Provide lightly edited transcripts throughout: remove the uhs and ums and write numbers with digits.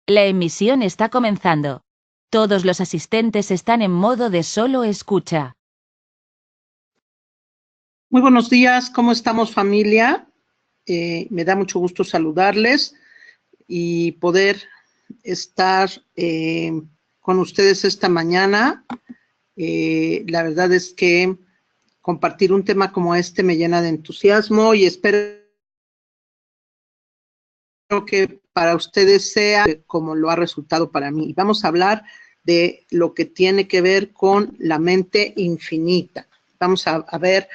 La emisión está comenzando. Todos los asistentes están en modo de solo escucha. Muy buenos días, ¿cómo estamos, familia? Me da mucho gusto saludarles y poder estar con ustedes esta mañana. La verdad es que compartir un tema como este me llena de entusiasmo y espero que para ustedes sea como lo ha resultado para mí. Vamos a hablar de lo que tiene que ver con la mente infinita. Vamos a ver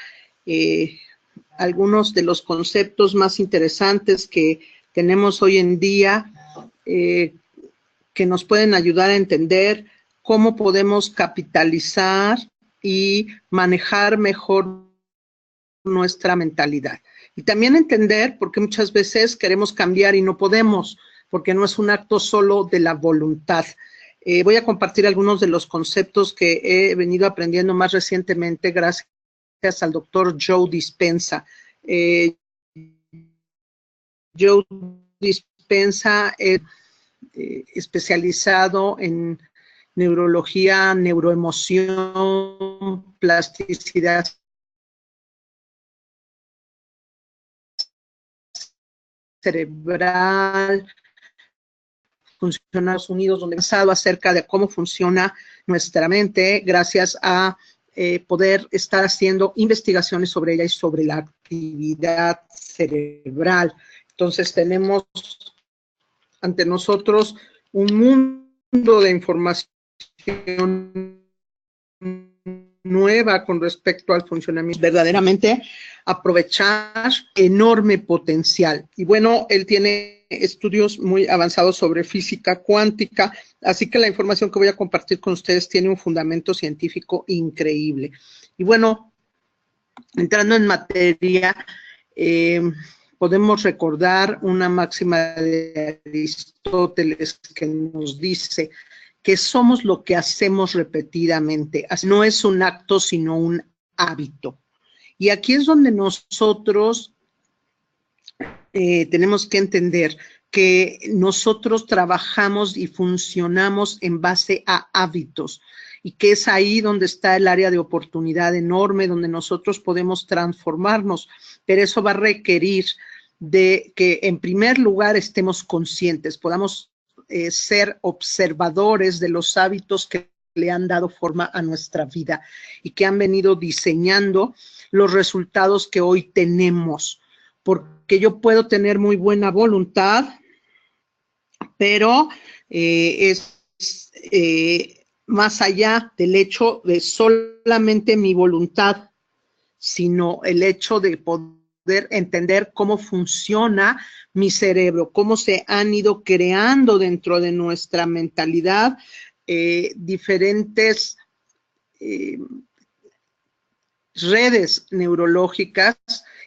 algunos de los conceptos más interesantes que tenemos hoy en día que nos pueden ayudar a entender cómo podemos capitalizar y manejar mejor nuestra mentalidad. Y también entender por qué muchas veces queremos cambiar y no podemos, porque no es un acto solo de la voluntad. Voy a compartir algunos de los conceptos que he venido aprendiendo más recientemente gracias al doctor Joe Dispenza. Joe Dispenza es especializado en neurología, neuroemoción, plasticidad cerebral, Funcionarios Unidos, donde he pensado acerca de cómo funciona nuestra mente gracias a poder estar haciendo investigaciones sobre ella y sobre la actividad cerebral. Entonces tenemos ante nosotros un mundo de información nueva con respecto al funcionamiento, verdaderamente aprovechar enorme potencial. Y bueno, él tiene estudios muy avanzados sobre física cuántica, así que la información que voy a compartir con ustedes tiene un fundamento científico increíble. Y bueno, entrando en materia, podemos recordar una máxima de Aristóteles que nos dice que somos lo que hacemos repetidamente. No es un acto, sino un hábito. Y aquí es donde nosotros tenemos que entender que nosotros trabajamos y funcionamos en base a hábitos y que es ahí donde está el área de oportunidad enorme, donde nosotros podemos transformarnos, pero eso va a requerir de que en primer lugar estemos conscientes, podamos ser observadores de los hábitos que le han dado forma a nuestra vida y que han venido diseñando los resultados que hoy tenemos, porque yo puedo tener muy buena voluntad, pero más allá del hecho de solamente mi voluntad, sino el hecho de poder entender cómo funciona mi cerebro, cómo se han ido creando dentro de nuestra mentalidad diferentes redes neurológicas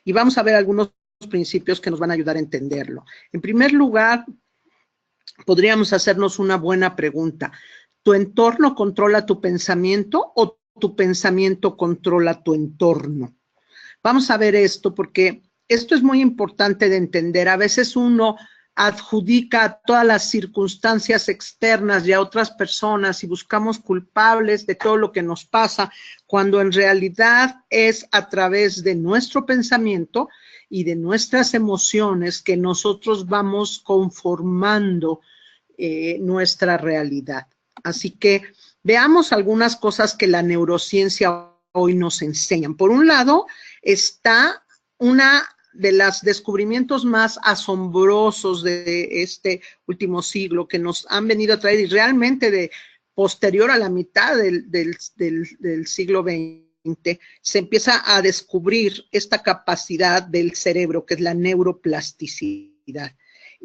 y vamos a ver algunos principios que nos van a ayudar a entenderlo. En primer lugar, podríamos hacernos una buena pregunta. ¿Tu entorno controla tu pensamiento o tu pensamiento controla tu entorno? Vamos a ver esto porque esto es muy importante de entender. A veces uno adjudica todas las circunstancias externas y a otras personas y buscamos culpables de todo lo que nos pasa, cuando en realidad es a través de nuestro pensamiento y de nuestras emociones que nosotros vamos conformando nuestra realidad. Así que veamos algunas cosas que la neurociencia hoy nos enseñan. Por un lado, está una de los descubrimientos más asombrosos de este último siglo que nos han venido a traer y realmente de posterior a la mitad del siglo XX se empieza a descubrir esta capacidad del cerebro que es la neuroplasticidad.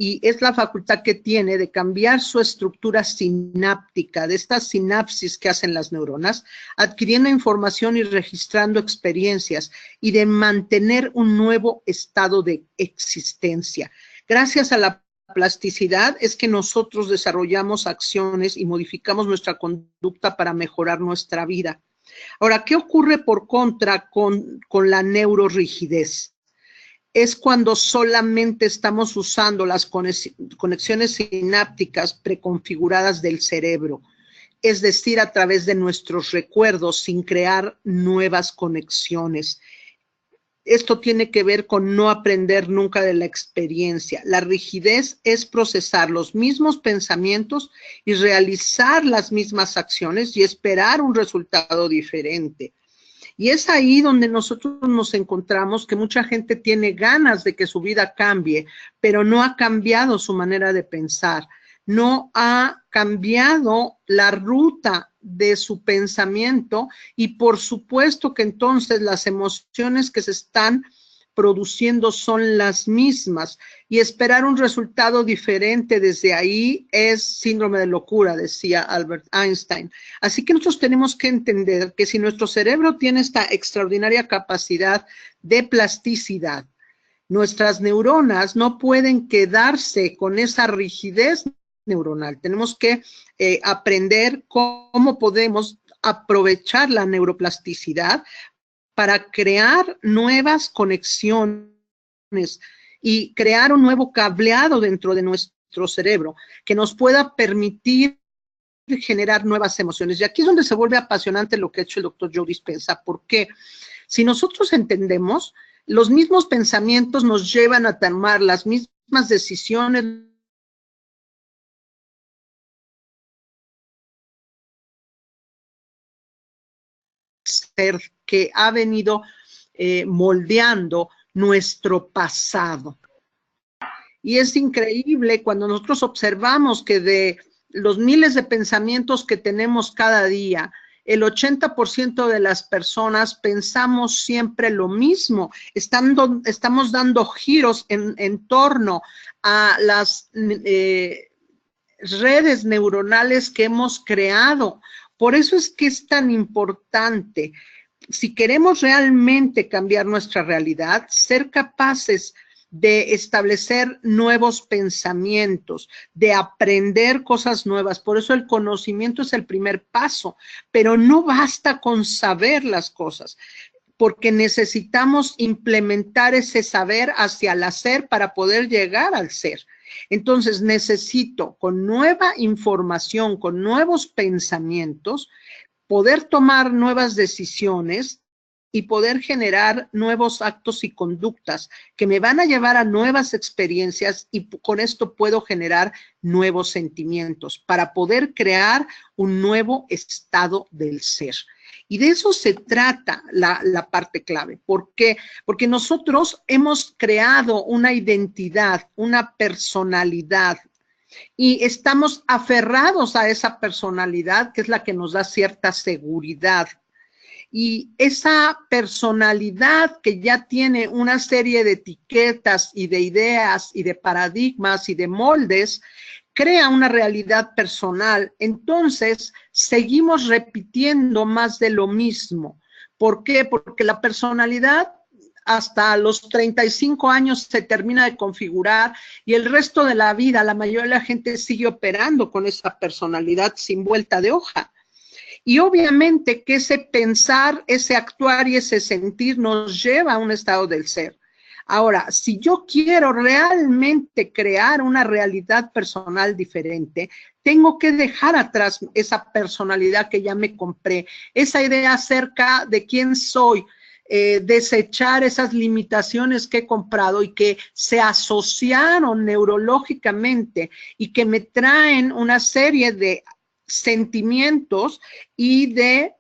Y es la facultad que tiene de cambiar su estructura sináptica, de estas sinapsis que hacen las neuronas, adquiriendo información y registrando experiencias y de mantener un nuevo estado de existencia. Gracias a la plasticidad es que nosotros desarrollamos acciones y modificamos nuestra conducta para mejorar nuestra vida. Ahora, ¿qué ocurre por contra con la neurorigidez? es cuando solamente estamos usando las conexiones sinápticas preconfiguradas del cerebro, es decir, a través de nuestros recuerdos, sin crear nuevas conexiones. Esto tiene que ver con no aprender nunca de la experiencia. La rigidez es procesar los mismos pensamientos y realizar las mismas acciones y esperar un resultado diferente. Y es ahí donde nosotros nos encontramos que mucha gente tiene ganas de que su vida cambie, pero no ha cambiado su manera de pensar, no ha cambiado la ruta de su pensamiento y por supuesto que entonces las emociones que se están produciendo son las mismas y esperar un resultado diferente desde ahí es síndrome de locura, decía Albert Einstein. Así que nosotros tenemos que entender que si nuestro cerebro tiene esta extraordinaria capacidad de plasticidad, nuestras neuronas no pueden quedarse con esa rigidez neuronal. Tenemos que aprender cómo podemos aprovechar la neuroplasticidad para crear nuevas conexiones y crear un nuevo cableado dentro de nuestro cerebro que nos pueda permitir generar nuevas emociones. Y aquí es donde se vuelve apasionante lo que ha hecho el doctor Joe Dispenza, porque si nosotros entendemos, los mismos pensamientos nos llevan a tomar las mismas decisiones, que ha venido moldeando nuestro pasado. Y es increíble cuando nosotros observamos que de los miles de pensamientos que tenemos cada día, el 80% de las personas pensamos siempre lo mismo. Estamos dando giros en torno a las redes neuronales que hemos creado. Por eso es que es tan importante, si queremos realmente cambiar nuestra realidad, ser capaces de establecer nuevos pensamientos, de aprender cosas nuevas. Por eso el conocimiento es el primer paso, pero no basta con saber las cosas, porque necesitamos implementar ese saber hacia el hacer para poder llegar al ser. Entonces necesito, con nueva información, con nuevos pensamientos, poder tomar nuevas decisiones y poder generar nuevos actos y conductas que me van a llevar a nuevas experiencias y con esto puedo generar nuevos sentimientos para poder crear un nuevo estado del ser. Y de eso se trata la parte clave. ¿Por qué? Porque nosotros hemos creado una identidad, una personalidad, y estamos aferrados a esa personalidad que es la que nos da cierta seguridad. Y esa personalidad que ya tiene una serie de etiquetas y de ideas y de paradigmas y de moldes, crea una realidad personal. Entonces, seguimos repitiendo más de lo mismo. ¿Por qué? Porque la personalidad hasta los 35 años se termina de configurar y el resto de la vida, la mayoría de la gente sigue operando con esa personalidad sin vuelta de hoja. Y obviamente que ese pensar, ese actuar y ese sentir nos lleva a un estado del ser. Ahora, si yo quiero realmente crear una realidad personal diferente, tengo que dejar atrás esa personalidad que ya me compré, esa idea acerca de quién soy, desechar esas limitaciones que he comprado y que se asociaron neurológicamente y que me traen una serie de sentimientos y de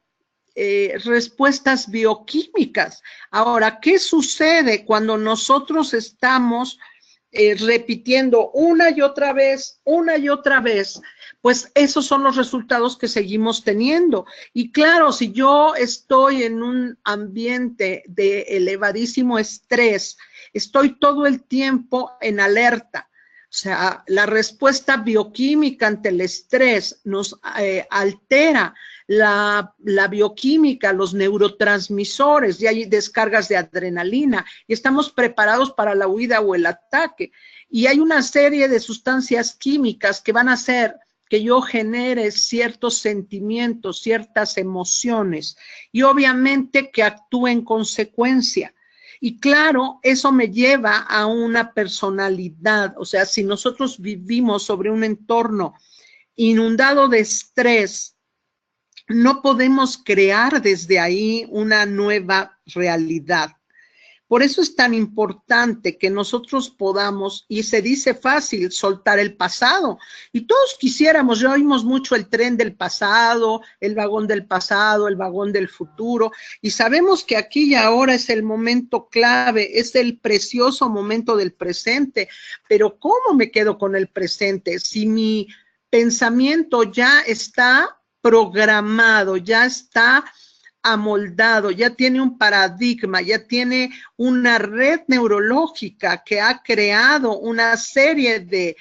respuestas bioquímicas. Ahora, ¿qué sucede cuando nosotros estamos repitiendo una y otra vez? Pues esos son los resultados que seguimos teniendo. Y claro, si yo estoy en un ambiente de elevadísimo estrés, estoy todo el tiempo en alerta. O sea, la respuesta bioquímica ante el estrés nos altera la bioquímica, los neurotransmisores, y hay descargas de adrenalina, y estamos preparados para la huida o el ataque. Y hay una serie de sustancias químicas que van a hacer que yo genere ciertos sentimientos, ciertas emociones, y obviamente que actúe en consecuencia. Y claro, eso me lleva a una personalidad. O sea, si nosotros vivimos sobre un entorno inundado de estrés, no podemos crear desde ahí una nueva realidad. Por eso es tan importante que nosotros podamos, y se dice fácil, soltar el pasado. Y todos quisiéramos, ya oímos mucho el tren del pasado, el vagón del pasado, el vagón del futuro, y sabemos que aquí y ahora es el momento clave, es el precioso momento del presente. Pero ¿cómo me quedo con el presente si mi pensamiento ya está programado, ya está amoldado, ya tiene un paradigma, ya tiene una red neurológica que ha creado una serie de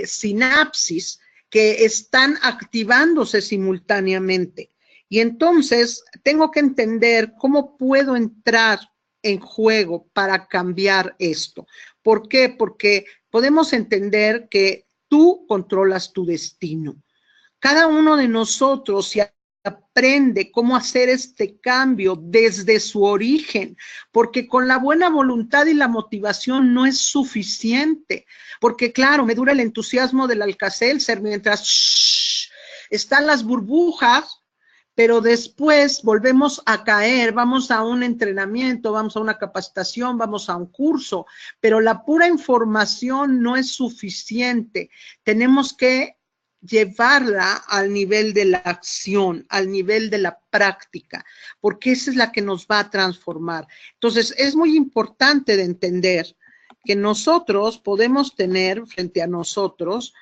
sinapsis que están activándose simultáneamente? Y entonces tengo que entender cómo puedo entrar en juego para cambiar esto. ¿Por qué? Porque podemos entender que tú controlas tu destino. Cada uno de nosotros, si aprende cómo hacer este cambio desde su origen, porque con la buena voluntad y la motivación no es suficiente, porque claro, me dura el entusiasmo del Alka-Seltzer mientras están las burbujas, pero después volvemos a caer, vamos a un entrenamiento, vamos a una capacitación, vamos a un curso, pero la pura información no es suficiente. Tenemos que llevarla al nivel de la acción, al nivel de la práctica, porque esa es la que nos va a transformar. Entonces, es muy importante de entender que nosotros podemos tener frente a nosotros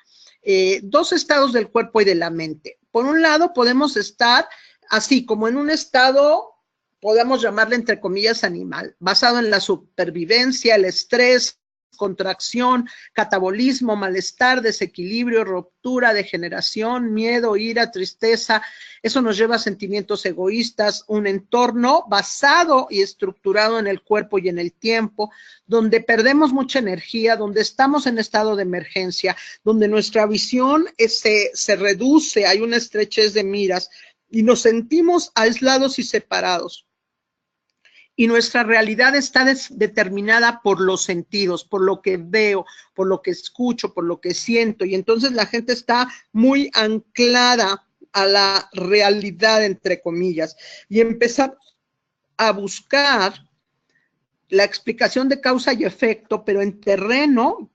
dos estados del cuerpo y de la mente. Por un lado, podemos estar así como en un estado, podemos llamarle entre comillas animal, basado en la supervivencia, el estrés, contracción, catabolismo, malestar, desequilibrio, ruptura, degeneración, miedo, ira, tristeza. Eso nos lleva a sentimientos egoístas, un entorno basado y estructurado en el cuerpo y en el tiempo, donde perdemos mucha energía, donde estamos en estado de emergencia, donde nuestra visión se reduce, hay una estrechez de miras y nos sentimos aislados y separados. Y nuestra realidad está determinada por los sentidos, por lo que veo, por lo que escucho, por lo que siento. Y entonces la gente está muy anclada a la realidad, entre comillas, y empezar a buscar la explicación de causa y efecto, pero en terreno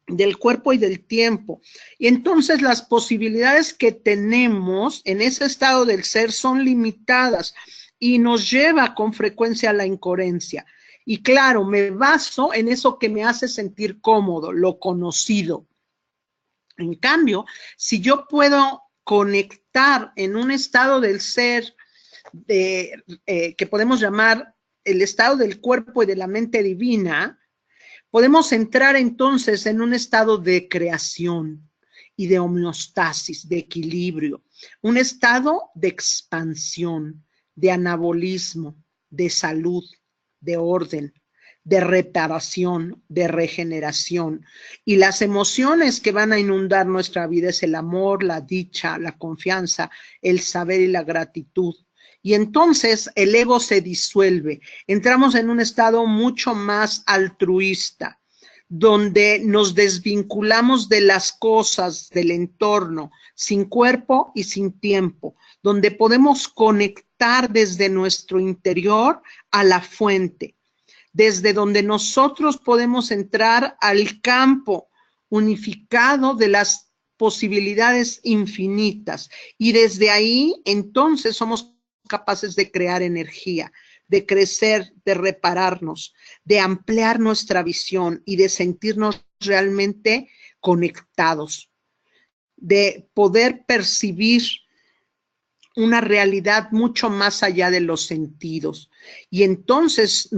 del cuerpo y del tiempo. Y entonces las posibilidades que tenemos en ese estado del ser son limitadas y nos lleva con frecuencia a la incoherencia. Y claro, me baso en eso que me hace sentir cómodo, lo conocido. En cambio, si yo puedo conectar en un estado del ser que podemos llamar el estado del cuerpo y de la mente divina, podemos entrar entonces en un estado de creación y de homeostasis, de equilibrio, un estado de expansión, de anabolismo, de salud, de orden, de reparación, de regeneración. Y las emociones que van a inundar nuestra vida es el amor, la dicha, la confianza, el saber y la gratitud. Y entonces el ego se disuelve. Entramos en un estado mucho más altruista, donde nos desvinculamos de las cosas, del entorno, sin cuerpo y sin tiempo, donde podemos conectar desde nuestro interior a la fuente, desde donde nosotros podemos entrar al campo unificado de las posibilidades infinitas. Y desde ahí, entonces, somos capaces de crear energía, de crecer, de repararnos, de ampliar nuestra visión y de sentirnos realmente conectados, de poder percibir una realidad mucho más allá de los sentidos. Y entonces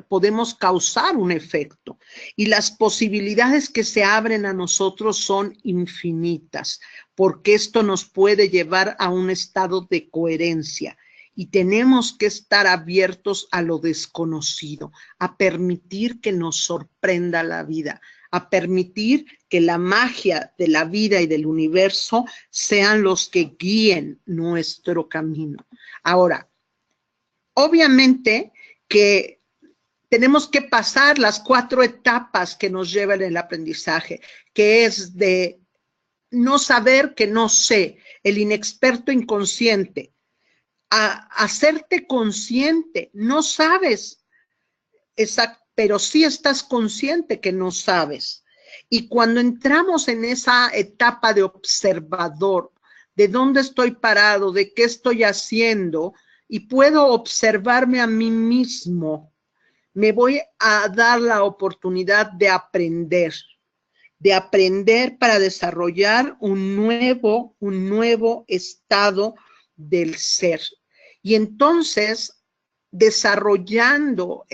podemos causar un efecto. Y las posibilidades que se abren a nosotros son infinitas, porque esto nos puede llevar a un estado de coherencia. Y tenemos que estar abiertos a lo desconocido, a permitir que nos sorprenda la vida, a permitir que la magia de la vida y del universo sean los que guíen nuestro camino. Ahora, obviamente que tenemos que pasar las 4 etapas que nos llevan el aprendizaje, que es de no saber que no sé, el inexperto inconsciente, a hacerte consciente, no sabes, pero sí estás consciente que no sabes. Y cuando entramos en esa etapa de observador, de dónde estoy parado, de qué estoy haciendo, y puedo observarme a mí mismo, me voy a dar la oportunidad de aprender para desarrollar un nuevo estado del ser. Y entonces, desarrollando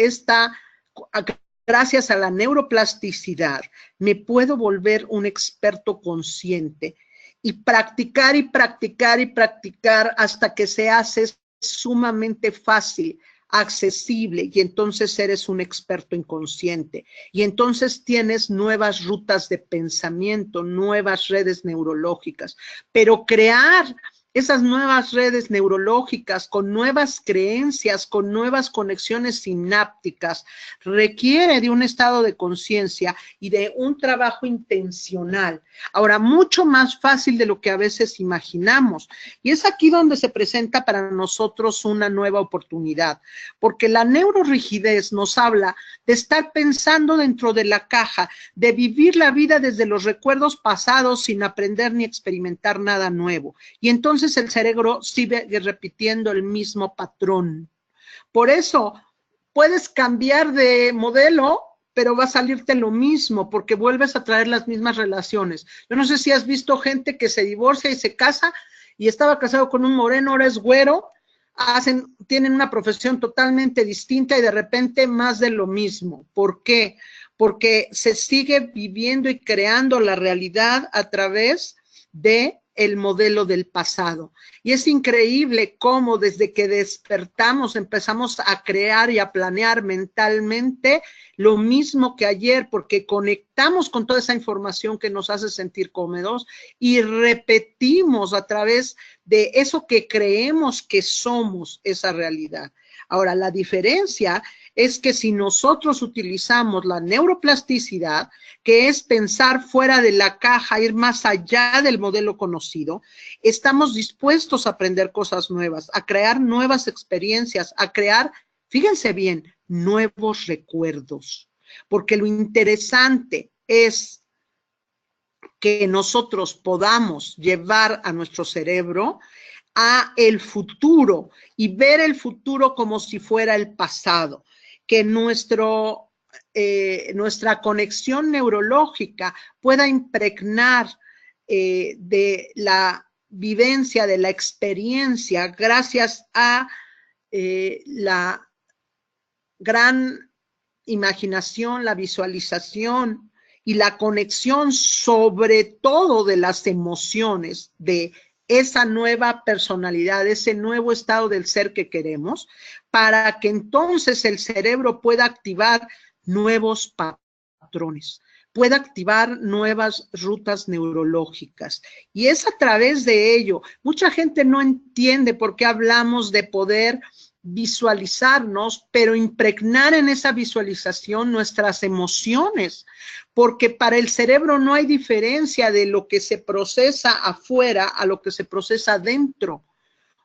gracias a la neuroplasticidad, me puedo volver un experto consciente y practicar y practicar y practicar hasta que se hace sumamente fácil, accesible, y entonces eres un experto inconsciente. Y entonces tienes nuevas rutas de pensamiento, nuevas redes neurológicas. Pero crear esas nuevas redes neurológicas con nuevas creencias, con nuevas conexiones sinápticas, requiere de un estado de conciencia y de un trabajo intencional. Ahora, mucho más fácil de lo que a veces imaginamos. Y es aquí donde se presenta para nosotros una nueva oportunidad, porque la neurorrigidez nos habla de estar pensando dentro de la caja, de vivir la vida desde los recuerdos pasados sin aprender ni experimentar nada nuevo. Y entonces el cerebro sigue repitiendo el mismo patrón. Por eso puedes cambiar de modelo, pero va a salirte lo mismo, porque vuelves a traer las mismas relaciones. Yo no sé si has visto gente que se divorcia y se casa, y estaba casado con un moreno, ahora es güero, tienen una profesión totalmente distinta y de repente más de lo mismo. ¿Por qué? Porque se sigue viviendo y creando la realidad a través de el modelo del pasado. Y es increíble cómo desde que despertamos empezamos a crear y a planear mentalmente lo mismo que ayer, porque conectamos con toda esa información que nos hace sentir cómodos y repetimos a través de eso que creemos que somos esa realidad. Ahora, la diferencia es que si nosotros utilizamos la neuroplasticidad, que es pensar fuera de la caja, ir más allá del modelo conocido, estamos dispuestos a aprender cosas nuevas, a crear nuevas experiencias, a crear, fíjense bien, nuevos recuerdos. Porque lo interesante es que nosotros podamos llevar a nuestro cerebro a el futuro y ver el futuro como si fuera el pasado, que nuestra conexión neurológica pueda impregnar de la vivencia, de la experiencia, gracias a la gran imaginación, la visualización y la conexión sobre todo de las emociones, de esa nueva personalidad, ese nuevo estado del ser que queremos, para que entonces el cerebro pueda activar nuevos patrones, pueda activar nuevas rutas neurológicas. Y es a través de ello. Mucha gente no entiende por qué hablamos de poder visualizarnos, pero impregnar en esa visualización nuestras emociones, porque para el cerebro no hay diferencia de lo que se procesa afuera a lo que se procesa adentro.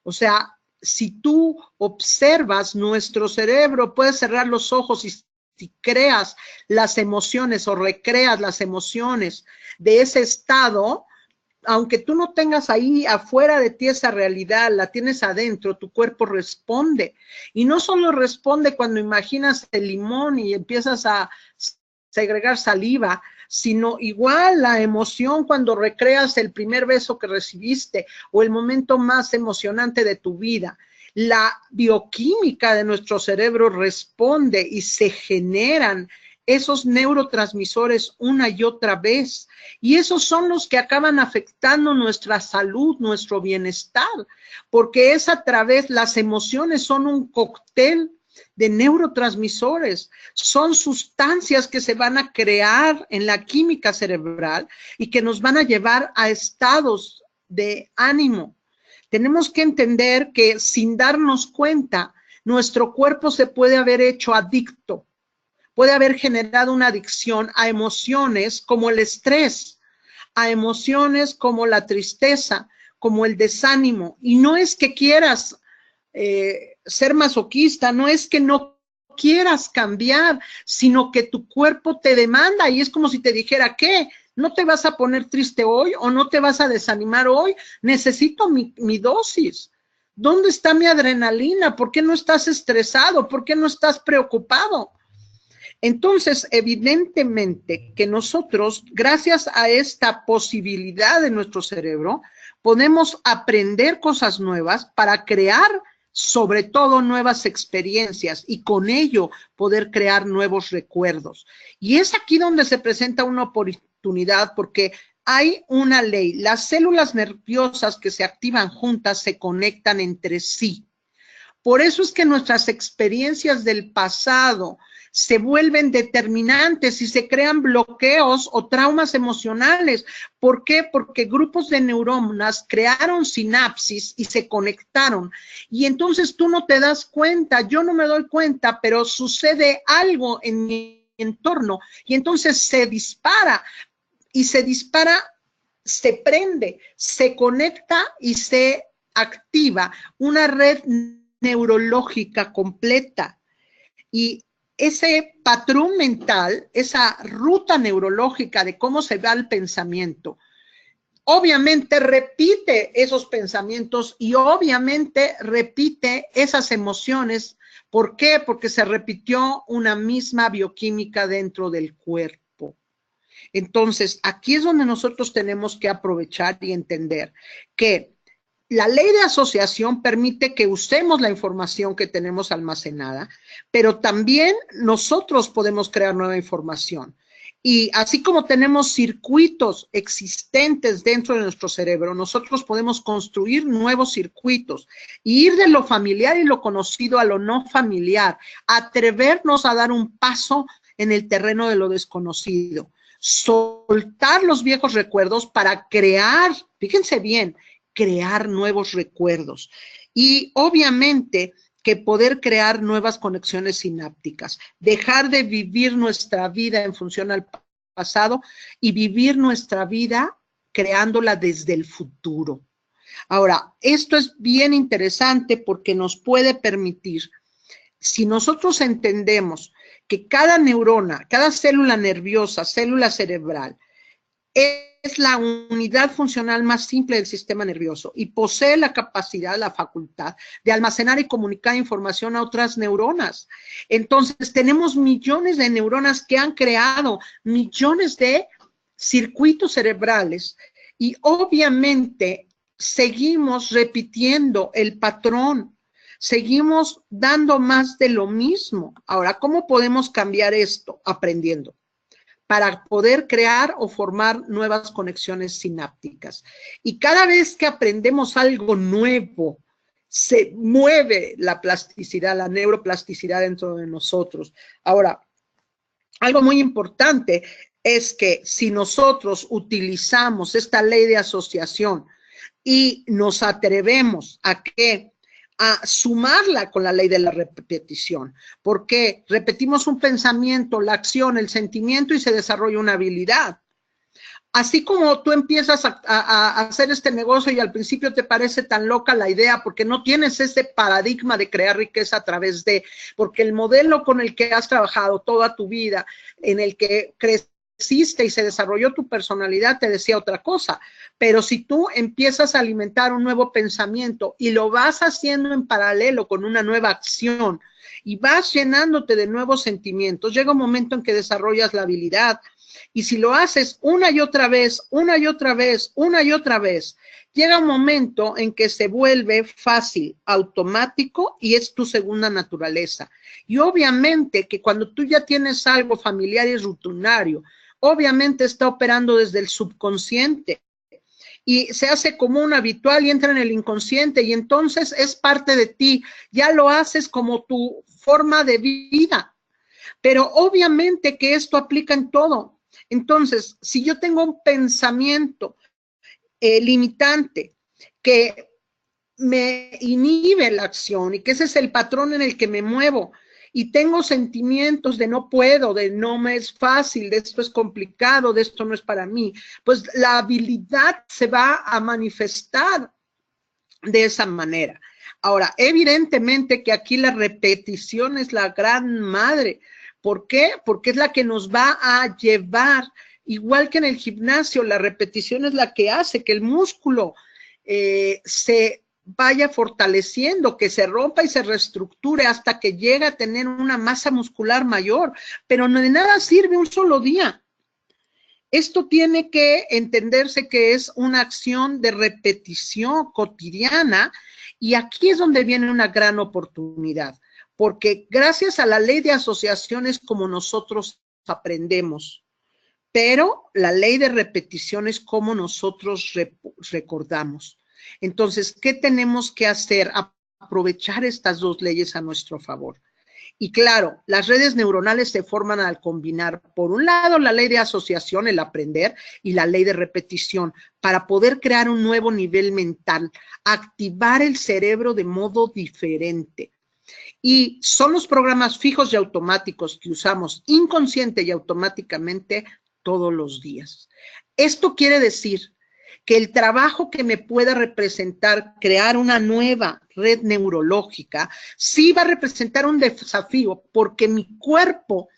O sea, si tú observas nuestro cerebro, puedes cerrar los ojos y si creas las emociones o recreas las emociones de ese estado, aunque tú no tengas ahí afuera de ti esa realidad, la tienes adentro, tu cuerpo responde. Y no solo responde cuando imaginas el limón y empiezas a segregar saliva, sino igual la emoción cuando recreas el primer beso que recibiste o el momento más emocionante de tu vida. La bioquímica de nuestro cerebro responde y se generan esos neurotransmisores una y otra vez. Y esos son los que acaban afectando nuestra salud, nuestro bienestar, porque es a través, las emociones son un cóctel de neurotransmisores, son sustancias que se van a crear en la química cerebral y que nos van a llevar a estados de ánimo. Tenemos que entender que sin darnos cuenta, nuestro cuerpo se puede haber hecho adicto puede haber generado una adicción a emociones como el estrés, a emociones como la tristeza, como el desánimo. Y no es que quieras ser masoquista, no es que no quieras cambiar, sino que tu cuerpo te demanda y es como si te dijera, ¿qué? ¿No te vas a poner triste hoy o no te vas a desanimar hoy? Necesito mi dosis. ¿Dónde está mi adrenalina? ¿Por qué no estás estresado? ¿Por qué no estás preocupado? Entonces, evidentemente que nosotros, gracias a esta posibilidad de nuestro cerebro, podemos aprender cosas nuevas para crear sobre todo nuevas experiencias y con ello poder crear nuevos recuerdos. Y es aquí donde se presenta una oportunidad porque hay una ley. Las células nerviosas que se activan juntas se conectan entre sí. Por eso es que nuestras experiencias del pasado se vuelven determinantes y se crean bloqueos o traumas emocionales. ¿Por qué? Porque grupos de neuronas crearon sinapsis y se conectaron. Y entonces tú no te das cuenta, yo no me doy cuenta, pero sucede algo en mi entorno y entonces se dispara y se dispara, se prende, se conecta y se activa una red neurológica completa. Y ese patrón mental, esa ruta neurológica de cómo se va el pensamiento, obviamente repite esos pensamientos y obviamente repite esas emociones. ¿Por qué? Porque se repitió una misma bioquímica dentro del cuerpo. Entonces, aquí es donde nosotros tenemos que aprovechar y entender que la ley de asociación permite que usemos la información que tenemos almacenada, pero también nosotros podemos crear nueva información. Y así como tenemos circuitos existentes dentro de nuestro cerebro, nosotros podemos construir nuevos circuitos y ir de lo familiar y lo conocido a lo no familiar, atrevernos a dar un paso en el terreno de lo desconocido, soltar los viejos recuerdos para crear, fíjense bien, crear nuevos recuerdos y obviamente que poder crear nuevas conexiones sinápticas, dejar de vivir nuestra vida en función al pasado y vivir nuestra vida creándola desde el futuro. Ahora, esto es bien interesante porque nos puede permitir, si nosotros entendemos que cada neurona, cada célula nerviosa, célula cerebral, es la unidad funcional más simple del sistema nervioso y posee la capacidad, la facultad de almacenar y comunicar información a otras neuronas. Entonces, tenemos millones de neuronas que han creado millones de circuitos cerebrales y obviamente seguimos repitiendo el patrón, seguimos dando más de lo mismo. Ahora, ¿cómo podemos cambiar esto? Aprendiendo, para poder crear o formar nuevas conexiones sinápticas. Y cada vez que aprendemos algo nuevo, se mueve la plasticidad, la neuroplasticidad dentro de nosotros. Ahora, algo muy importante es que si nosotros utilizamos esta ley de asociación y nos atrevemos a sumarla con la ley de la repetición, porque repetimos un pensamiento, la acción, el sentimiento y se desarrolla una habilidad. Así como tú empiezas a hacer este negocio y al principio te parece tan loca la idea porque no tienes ese paradigma de crear riqueza a través de, porque el modelo con el que has trabajado toda tu vida, en el que creciste y se desarrolló tu personalidad, te decía otra cosa. Pero si tú empiezas a alimentar un nuevo pensamiento y lo vas haciendo en paralelo con una nueva acción y vas llenándote de nuevos sentimientos, llega un momento en que desarrollas la habilidad. Y si lo haces una y otra vez, una y otra vez, una y otra vez, llega un momento en que se vuelve fácil, automático y es tu segunda naturaleza. Y obviamente que cuando tú ya tienes algo familiar y rutinario, obviamente está operando desde el subconsciente y se hace común, habitual y entra en el inconsciente y entonces es parte de ti, ya lo haces como tu forma de vida. Pero obviamente que esto aplica en todo. Entonces, si yo tengo un pensamiento limitante que me inhibe la acción y que ese es el patrón en el que me muevo y tengo sentimientos de no puedo, de no me es fácil, de esto es complicado, de esto no es para mí, pues la habilidad se va a manifestar de esa manera. Ahora, evidentemente que aquí la repetición es la gran madre. ¿Por qué? Porque es la que nos va a llevar, igual que en el gimnasio, la repetición es la que hace que el músculo se vaya fortaleciendo, que se rompa y se reestructure hasta que llegue a tener una masa muscular mayor, pero no de nada sirve un solo día. Esto tiene que entenderse que es una acción de repetición cotidiana y aquí es donde viene una gran oportunidad, porque gracias a la ley de asociaciones como nosotros aprendemos, pero la ley de repetición es como nosotros recordamos. Entonces, ¿qué tenemos que hacer? Aprovechar estas dos leyes a nuestro favor. Y claro, las redes neuronales se forman al combinar, por un lado, la ley de asociación, el aprender, y la ley de repetición, para poder crear un nuevo nivel mental, activar el cerebro de modo diferente. Y son los programas fijos y automáticos que usamos inconsciente y automáticamente todos los días. Esto quiere decir que el trabajo que me pueda representar crear una nueva red neurológica, sí va a representar un desafío porque mi cuerpo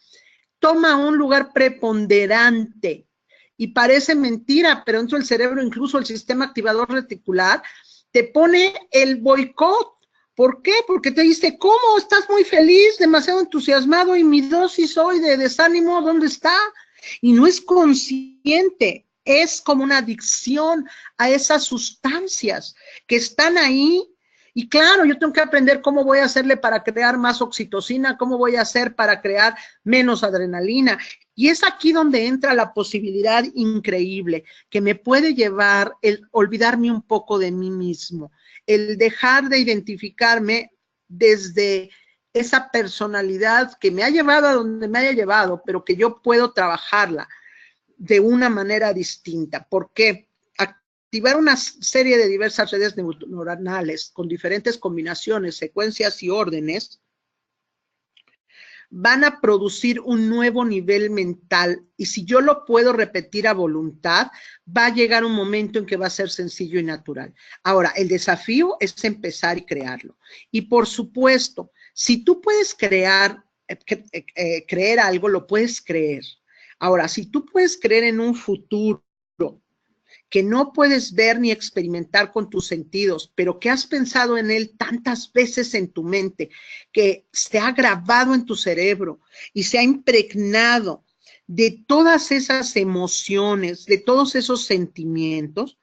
toma un lugar preponderante y parece mentira, pero dentro del cerebro, incluso el sistema activador reticular, te pone el boicot. ¿Por qué? Porque te dice, ¿cómo? Estás muy feliz, demasiado entusiasmado y mi dosis hoy de desánimo, ¿dónde está? Y no es consciente. Es como una adicción a esas sustancias que están ahí. Y claro, yo tengo que aprender cómo voy a hacerle para crear más oxitocina, cómo voy a hacer para crear menos adrenalina. Y es aquí donde entra la posibilidad increíble que me puede llevar el olvidarme un poco de mí mismo, el dejar de identificarme desde esa personalidad que me ha llevado a donde me haya llevado, pero que yo puedo trabajarla de una manera distinta. ¿Por qué? Activar una serie de diversas redes neuronales con diferentes combinaciones, secuencias y órdenes van a producir un nuevo nivel mental y si yo lo puedo repetir a voluntad, va a llegar un momento en que va a ser sencillo y natural. Ahora, el desafío es empezar y crearlo. Y por supuesto, si tú puedes creer algo, lo puedes creer. Ahora, si tú puedes creer en un futuro que no puedes ver ni experimentar con tus sentidos, pero que has pensado en él tantas veces en tu mente, que se ha grabado en tu cerebro y se ha impregnado de todas esas emociones, de todos esos sentimientos,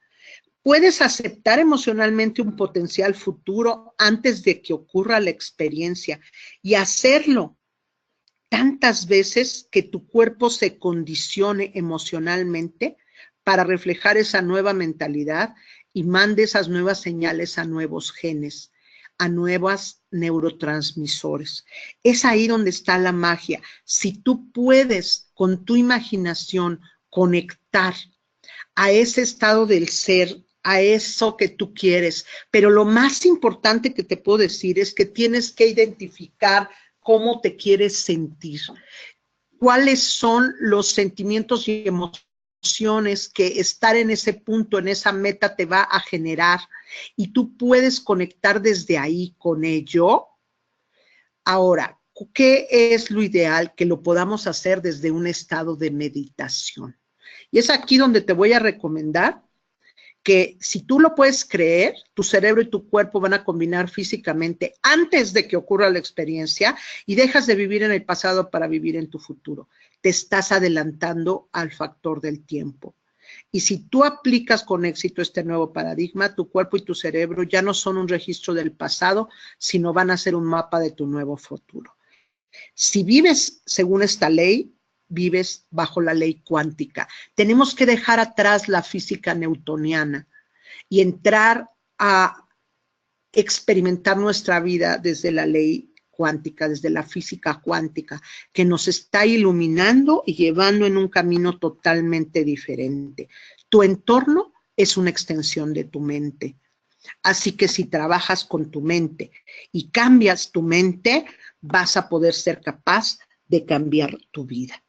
puedes aceptar emocionalmente un potencial futuro antes de que ocurra la experiencia y hacerlo tantas veces que tu cuerpo se condicione emocionalmente para reflejar esa nueva mentalidad y mande esas nuevas señales a nuevos genes, a nuevos neurotransmisores. Es ahí donde está la magia. Si tú puedes con tu imaginación conectar a ese estado del ser, a eso que tú quieres, pero lo más importante que te puedo decir es que tienes que identificar cómo te quieres sentir, cuáles son los sentimientos y emociones que estar en ese punto, en esa meta te va a generar y tú puedes conectar desde ahí con ello. Ahora, ¿qué es lo ideal? Que lo podamos hacer desde un estado de meditación. Y es aquí donde te voy a recomendar que si tú lo puedes creer, tu cerebro y tu cuerpo van a combinar físicamente antes de que ocurra la experiencia y dejas de vivir en el pasado para vivir en tu futuro. Te estás adelantando al factor del tiempo. Y si tú aplicas con éxito este nuevo paradigma, tu cuerpo y tu cerebro ya no son un registro del pasado, sino van a ser un mapa de tu nuevo futuro. Si vives según esta ley, vives bajo la ley cuántica. Tenemos que dejar atrás la física newtoniana y entrar a experimentar nuestra vida desde la ley cuántica, desde la física cuántica, que nos está iluminando y llevando en un camino totalmente diferente. Tu entorno es una extensión de tu mente. Así que si trabajas con tu mente y cambias tu mente, vas a poder ser capaz de cambiar tu vida.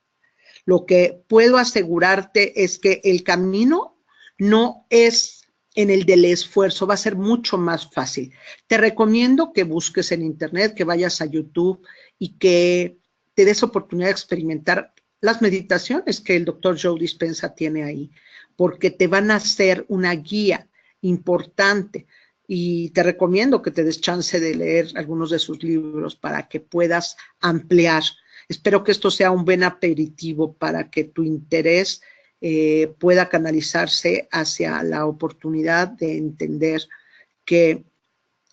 Lo que puedo asegurarte es que el camino no es en el del esfuerzo, va a ser mucho más fácil. Te recomiendo que busques en internet, que vayas a YouTube y que te des oportunidad de experimentar las meditaciones que el Dr. Joe Dispenza tiene ahí, porque te van a hacer una guía importante y te recomiendo que te des chance de leer algunos de sus libros para que puedas ampliar. Espero que esto sea un buen aperitivo para que tu interés pueda canalizarse hacia la oportunidad de entender que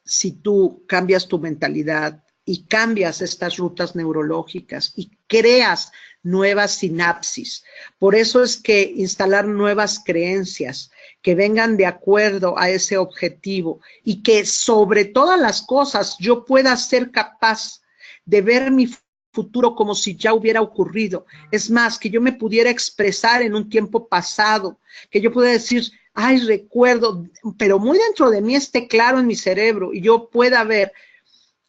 si tú cambias tu mentalidad y cambias estas rutas neurológicas y creas nuevas sinapsis. Por eso es que instalar nuevas creencias que vengan de acuerdo a ese objetivo y que sobre todas las cosas yo pueda ser capaz de ver mi futuro como si ya hubiera ocurrido. Es más, que yo me pudiera expresar en un tiempo pasado, que yo pudiera decir, ay, recuerdo, pero muy dentro de mí esté claro en mi cerebro y yo pueda ver,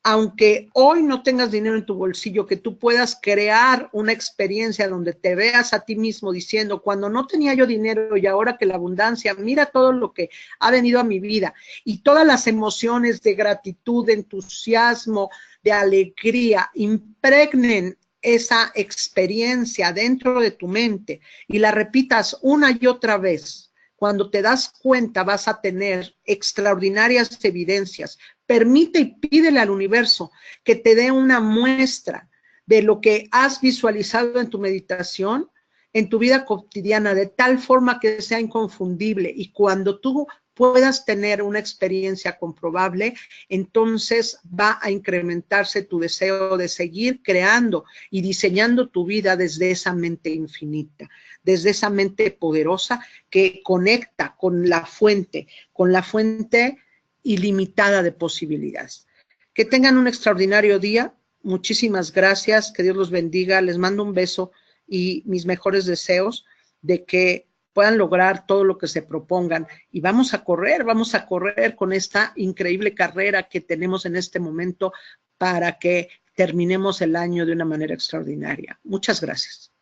aunque hoy no tengas dinero en tu bolsillo, que tú puedas crear una experiencia donde te veas a ti mismo diciendo, cuando no tenía yo dinero y ahora que la abundancia, mira todo lo que ha venido a mi vida y todas las emociones de gratitud, de entusiasmo, de alegría, impregnen esa experiencia dentro de tu mente y la repitas una y otra vez. Cuando te das cuenta vas a tener extraordinarias evidencias. Permite y pídele al universo que te dé una muestra de lo que has visualizado en tu meditación, en tu vida cotidiana, de tal forma que sea inconfundible. Y cuando tú puedas tener una experiencia comprobable, entonces va a incrementarse tu deseo de seguir creando y diseñando tu vida desde esa mente infinita, desde esa mente poderosa que conecta con la fuente ilimitada de posibilidades. Que tengan un extraordinario día. Muchísimas gracias. Que Dios los bendiga. Les mando un beso y mis mejores deseos de que puedan lograr todo lo que se propongan. Y vamos a correr con esta increíble carrera que tenemos en este momento para que terminemos el año de una manera extraordinaria. Muchas gracias.